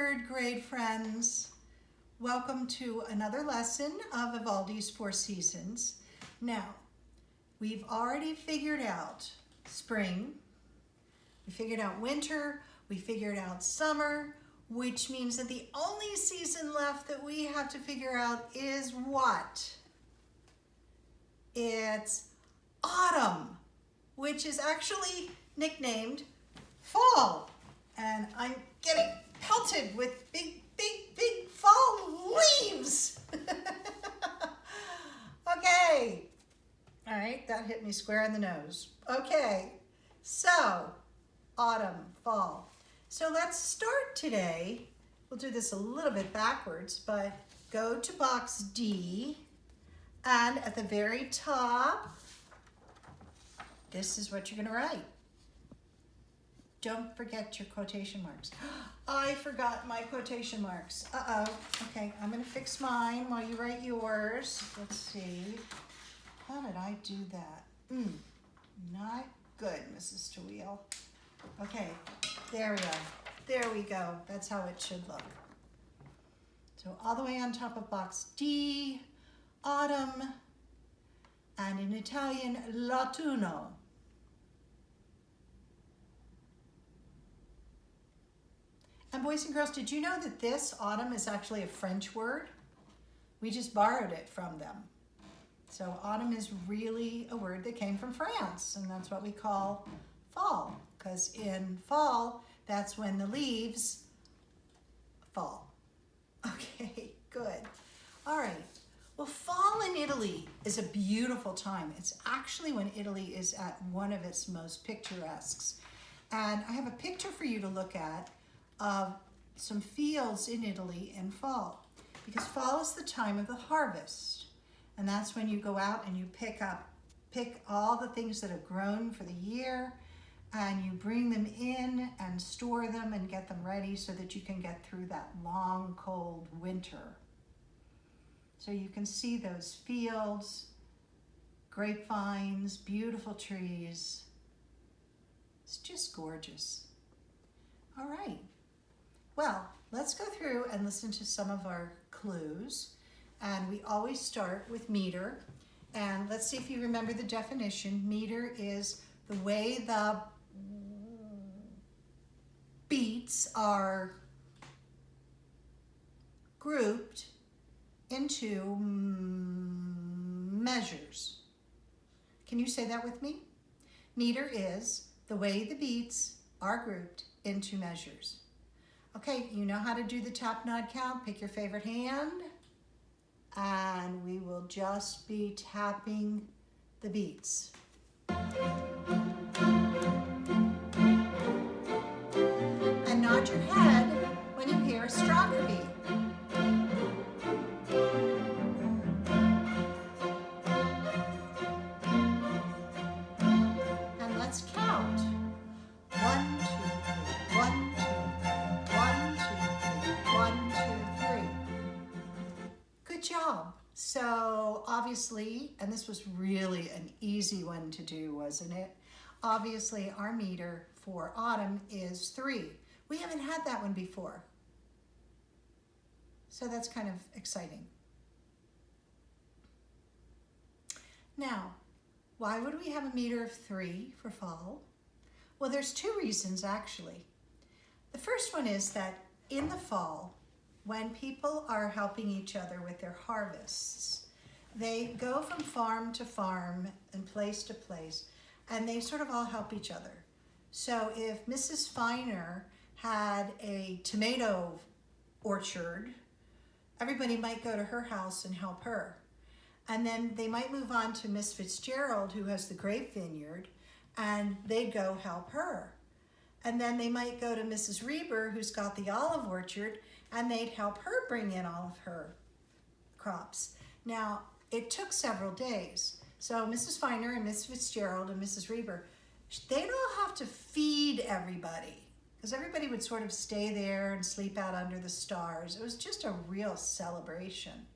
third grade friends. Welcome to another lesson of Vivaldi's Four Seasons. Now, we've already figured out spring, we figured out winter, we figured out summer, which means that the only season left that we have to figure out is what? It's autumn, which is actually nicknamed fall. And I'm getting pelted with big fall leaves. Okay. All right, that hit me square in the nose. Okay, so autumn, fall. So let's start today. We'll do this a little bit backwards, but go to box D, and at the very top, this is what you're gonna write. Don't forget your quotation marks. I forgot my quotation marks. Uh-oh. Okay, I'm gonna fix mine while you write yours. Let's see. How did I do that? Not good, Mrs. Taweel. Okay, there we go. There we go. That's how it should look. So all the way on top of box D, autumn, and in Italian, l'autunno. And boys and girls, did you know that this autumn is actually a French word? We just borrowed it from them. So autumn is really a word that came from France, and that's what we call fall, because in fall, that's when the leaves fall. Okay, good. All right. Well, fall in Italy is a beautiful time. It's actually when Italy is at one of its most picturesque. And I have a picture for you to look at of some fields in Italy in fall, because fall is the time of the harvest, and that's when you go out and you pick all the things that have grown for the year, and you bring them in and store them and get them ready so that you can get through that long cold winter. So you can see those fields, grapevines, beautiful trees. It's just gorgeous. All right. Well, let's go through and listen to some of our clues. And we always start with meter. And let's see if you remember the definition. Meter is the way the beats are grouped into measures. Can you say that with me? Meter is the way the beats are grouped into measures. Okay, you know how to do the tap, nod, count. Pick your favorite hand, and we will just be tapping the beats. And nod your head when you hear a stronger beat. And let's count. 1, 2, 3. 1, 2, 1, 2, 3. Good job. So obviously, and this was really an easy one to do, wasn't it? Obviously, our meter for autumn is 3. We haven't had that one before. So that's kind of exciting. Now, why would we have a meter of 3 for fall? Well, there's 2 reasons actually. The first one is that in the fall, when people are helping each other with their harvests, they go from farm to farm and place to place, and they sort of all help each other. So if Mrs. Finer had a tomato orchard, everybody might go to her house and help her. And then they might move on to Miss Fitzgerald, who has the grape vineyard, and they'd go help her. And then they might go to Mrs. Reber, who's got the olive orchard, and they'd help her bring in all of her crops. Now, it took several days. So Mrs. Finer and Miss Fitzgerald and Mrs. Reber, they'd all have to feed everybody, because everybody would sort of stay there and sleep out under the stars. It was just a real celebration.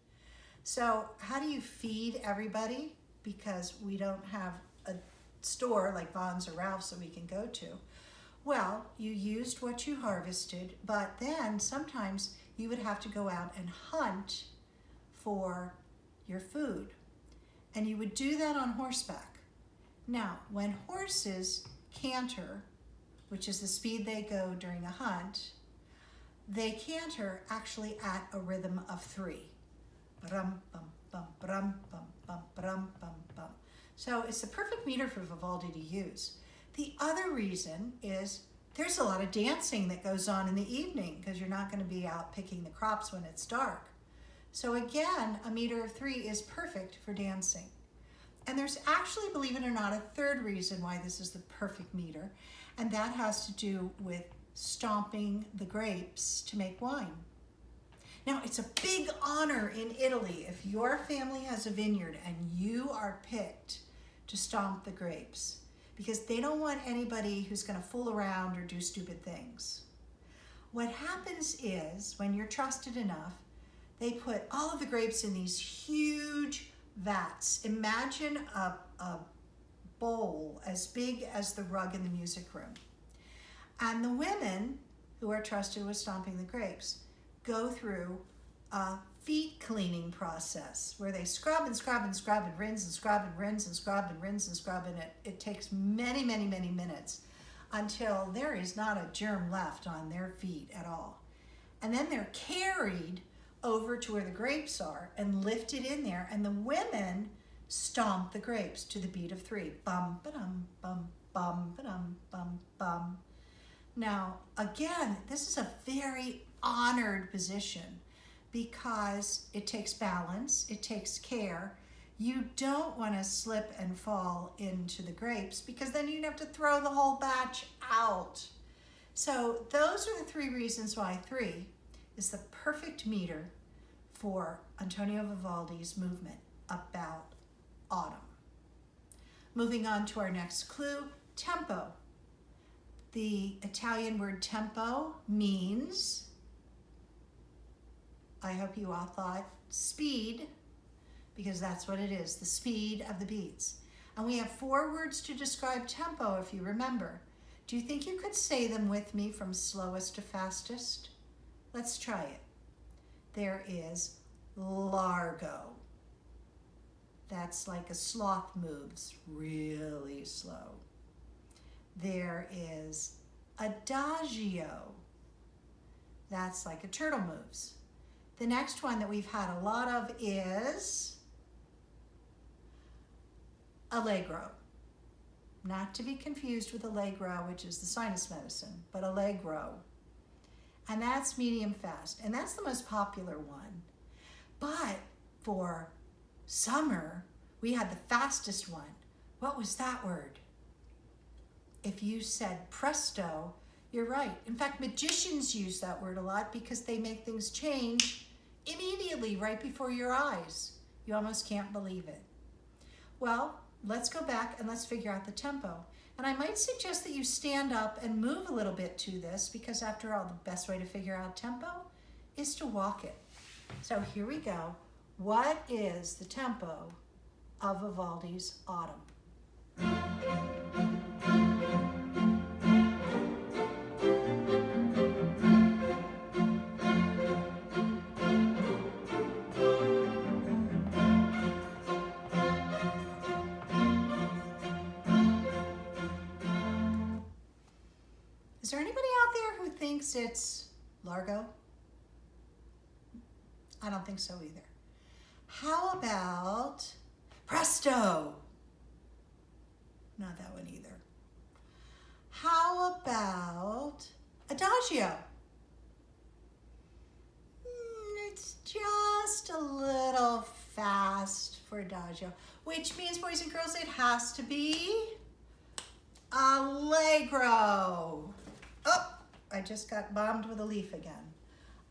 So how do you feed everybody? Because we don't have a store like Vons or Ralph's that we can go to. Well, you used what you harvested, but then sometimes you would have to go out and hunt for your food. And you would do that on horseback. Now, when horses canter, which is the speed they go during a hunt, they canter actually at a rhythm of 3. Ba-dum, bum, bum, ba-dum, bum, bum, ba-dum, bum, bum. So it's the perfect meter for Vivaldi to use. The other reason is there's a lot of dancing that goes on in the evening because you're not going to be out picking the crops when it's dark. So again, a meter of 3 is perfect for dancing. And there's actually, believe it or not, a third reason why this is the perfect meter, and that has to do with stomping the grapes to make wine. Now, it's a big honor in Italy if your family has a vineyard and you are picked to stomp the grapes, because they don't want anybody who's going to fool around or do stupid things. What happens is, when you're trusted enough, they put all of the grapes in these huge vats. Imagine a bowl as big as the rug in the music room. And the women who are trusted with stomping the grapes go through a feet cleaning process where they scrub and scrub and scrub and rinse and scrub and rinse and scrub and rinse and scrub, and it takes many, many, many minutes until there is not a germ left on their feet at all. And then they're carried over to where the grapes are and lifted in there, and the women stomp the grapes to the beat of 3. Bum, ba-dum, bum, bum, ba-dum, bum, bum. Now, again, this is a very honored position because it takes balance, it takes care. You don't want to slip and fall into the grapes because then you'd have to throw the whole batch out. So those are the 3 reasons why 3 is the perfect meter for Antonio Vivaldi's movement about autumn. Moving on to our next clue, tempo. The Italian word tempo means, I hope you all thought, speed, because that's what it is, the speed of the beats. And we have 4 words to describe tempo, if you remember. Do you think you could say them with me from slowest to fastest? Let's try it. There is largo. That's like a sloth moves, really slow. There is adagio. That's like a turtle moves. The next one that we've had a lot of is allegro. Not to be confused with allegro, which is the sinus medicine, but allegro. And that's medium fast, and that's the most popular one. But for summer, we had the fastest one. What was that word? If you said presto, you're right. In fact, magicians use that word a lot because they make things change immediately right before your eyes. You almost can't believe it. Well, let's go back and let's figure out the tempo. And I might suggest that you stand up and move a little bit to this because after all, the best way to figure out tempo is to walk it. So here we go. What is the tempo of Vivaldi's Autumn? Is there anybody out there who thinks it's largo? I don't think so either. How about presto? Not that one either. How about adagio? It's just a little fast for adagio, which means, boys and girls, it has to be allegro. Oh, I just got bombed with a leaf again.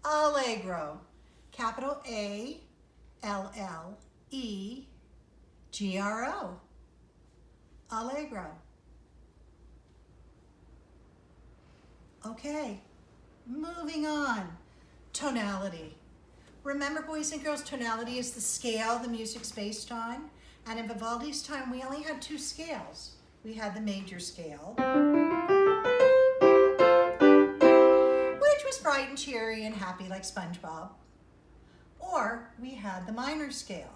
Allegro. Capital A-L-L-E-G-R-O. Allegro. Okay, moving on. Tonality. Remember, boys and girls, tonality is the scale the music's based on. And in Vivaldi's time, we only had 2 scales. We had the major scale bright and cheery and happy like SpongeBob. Or we had the minor scale.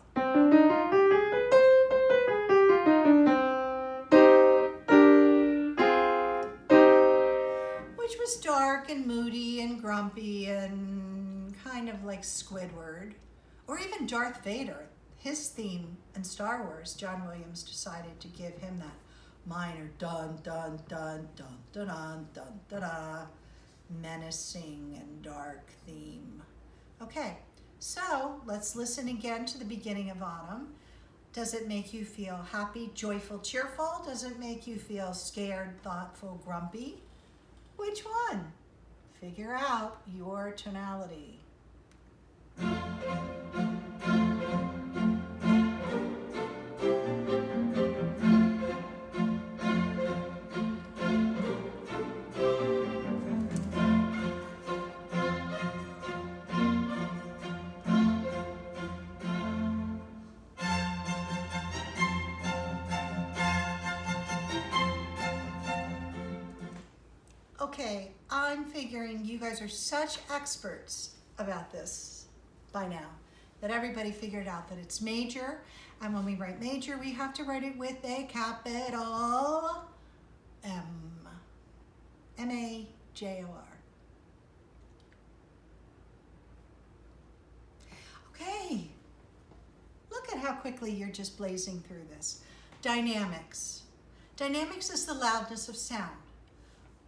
Which was dark and moody and grumpy and kind of like Squidward. Or even Darth Vader. His theme in Star Wars, John Williams decided to give him that minor dun dun dun dun dun dun dun dun dun, menacing and dark theme. Okay, so let's listen again to the beginning of Autumn. Does it make you feel happy, joyful, cheerful? Does it make you feel scared, thoughtful, grumpy? Which one? Figure out your tonality. Okay, I'm figuring you guys are such experts about this by now that everybody figured out that it's major, and when we write major, we have to write it with a capital M. M-A-J-O-R. Okay, look at how quickly you're just blazing through this. Dynamics. Dynamics is the loudness of sound.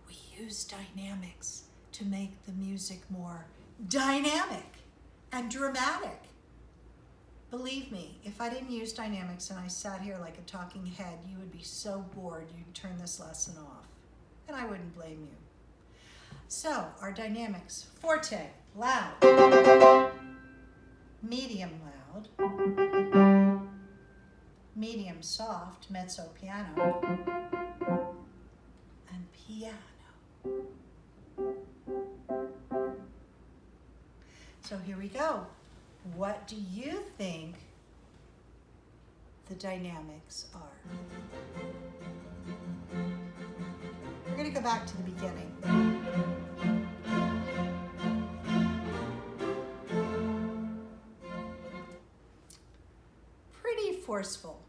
We use dynamics to make the music more dynamic and dramatic. Believe me, if I didn't use dynamics and I sat here like a talking head, you would be so bored you'd turn this lesson off. And I wouldn't blame you. So, our dynamics: forte, loud; medium loud; medium soft, mezzo piano; and piano. So here we go. What do you think the dynamics are? We're going to go back to the beginning. Pretty forceful.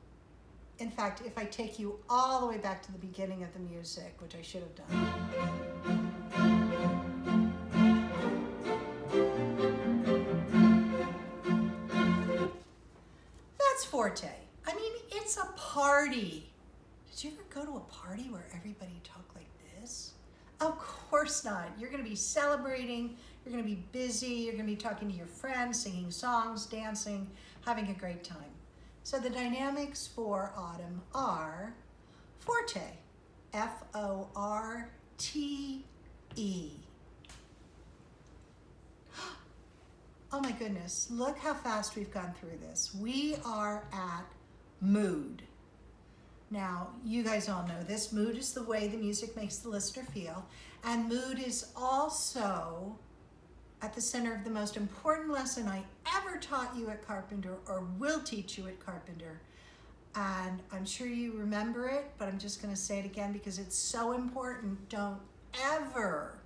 In fact, if I take you all the way back to the beginning of the music, which I should have done. That's forte. I mean, it's a party. Did you ever go to a party where everybody talked like this? Of course not. You're going to be celebrating, you're going to be busy, you're going to be talking to your friends, singing songs, dancing, having a great time. So the dynamics for Autumn are forte, F-O-R-T-E. Oh my goodness, look how fast we've gone through this. We are at mood. Now, you guys all know this. Mood is the way the music makes the listener feel. And mood is also at the center of the most important lesson I ever taught you at Carpenter, or will teach you at Carpenter. And I'm sure you remember it, but I'm just going to say it again because it's so important. Don't ever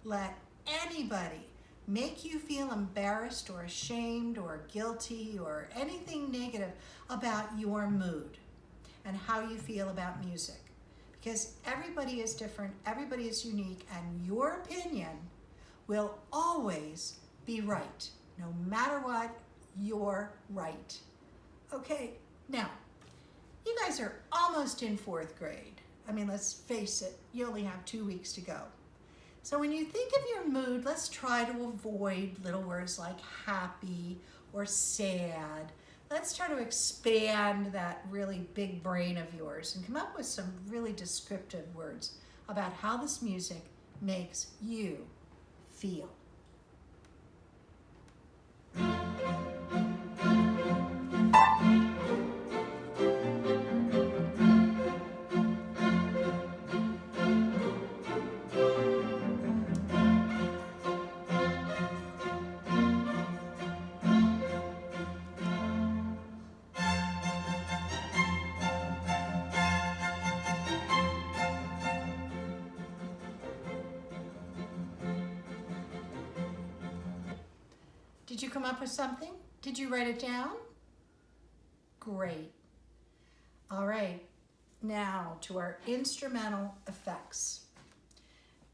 let anybody make you feel embarrassed or ashamed or guilty or anything negative about your mood and how you feel about music. Because everybody is different, everybody is unique, and your opinion will always be right. No matter what, you're right. Okay, now, you guys are almost in 4th grade. I mean, let's face it, you only have 2 weeks to go. So when you think of your mood, let's try to avoid little words like happy or sad. Let's try to expand that really big brain of yours and come up with some really descriptive words about how this music makes you feel. come up with something? Did you write it down? Great. All right, now to our instrumental effects.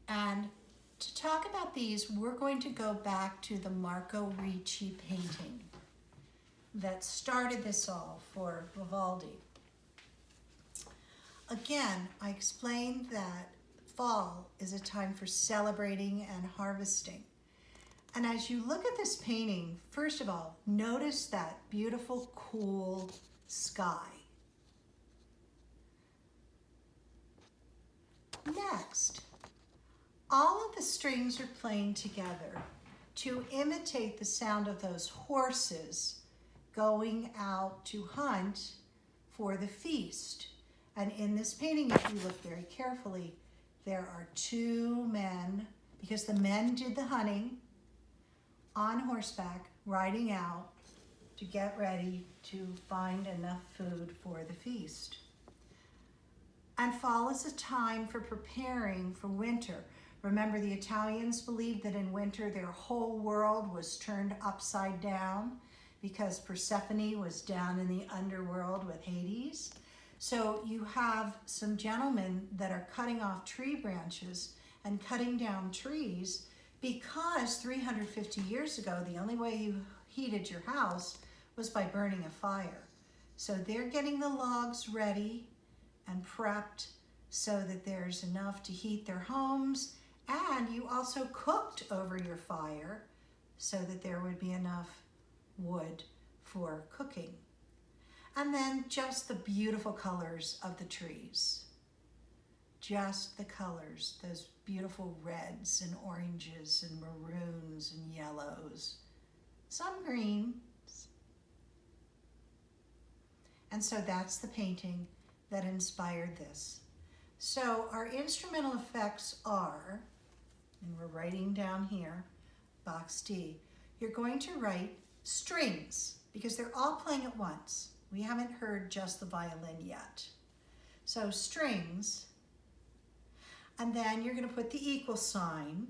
And to talk about these, we're going to go back to the Marco Ricci painting that started this all for Vivaldi. Again, I explained that fall is a time for celebrating and harvesting. And as you look at this painting, first of all, notice that beautiful, cool sky. Next, all of the strings are playing together to imitate the sound of those horses going out to hunt for the feast. And in this painting, if you look very carefully, there are two men, because the men did the hunting on horseback, riding out to get ready to find enough food for the feast. And fall is a time for preparing for winter. Remember, the Italians believed that in winter their whole world was turned upside down because Persephone was down in the underworld with Hades. So you have some gentlemen that are cutting off tree branches and cutting down trees because 350 years ago, the only way you heated your house was by burning a fire. So they're getting the logs ready and prepped so that there's enough to heat their homes, and you also cooked over your fire so that there would be enough wood for cooking. And then just the beautiful colors of the trees. Just the colors, those beautiful reds and oranges and maroons and yellows, some greens. And so that's the painting that inspired this. So our instrumental effects are, and we're writing down here, box D, you're going to write strings because they're all playing at once. We haven't heard just the violin yet. So strings, and then you're going to put the equal sign,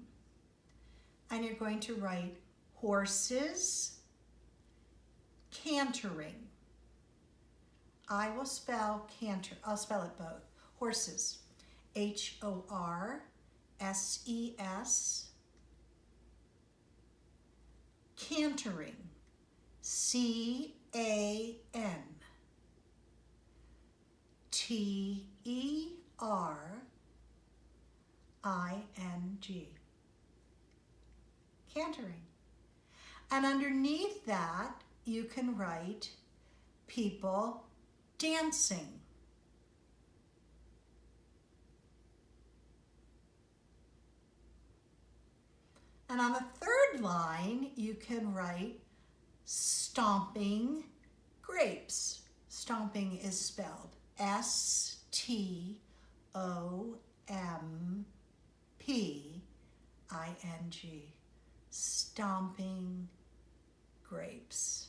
and you're going to write horses cantering. I will spell canter, I'll spell it both. Horses, H-O-R-S-E-S, cantering, C-A-N, T-E-R-I-N-G, cantering. And underneath that, you can write people dancing. And on the third line, you can write stomping grapes. Stomping is spelled S-T-O-M-P-I-N-G. Stomping grapes.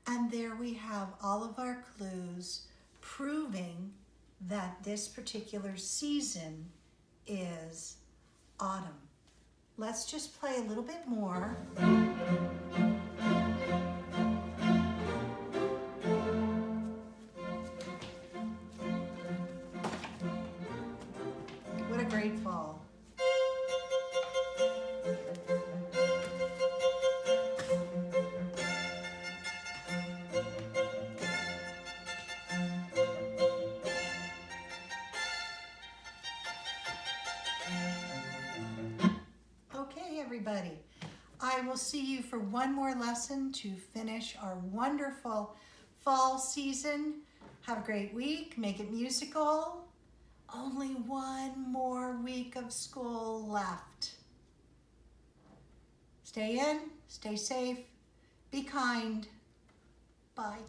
And there we have all of our clues proving that this particular season is autumn. Let's just play a little bit more. What a great fall. Everybody, I will see you for one more lesson to finish our wonderful fall season. Have a great week. Make it musical. Only one more week of school left. Stay in, stay safe, be kind. Bye.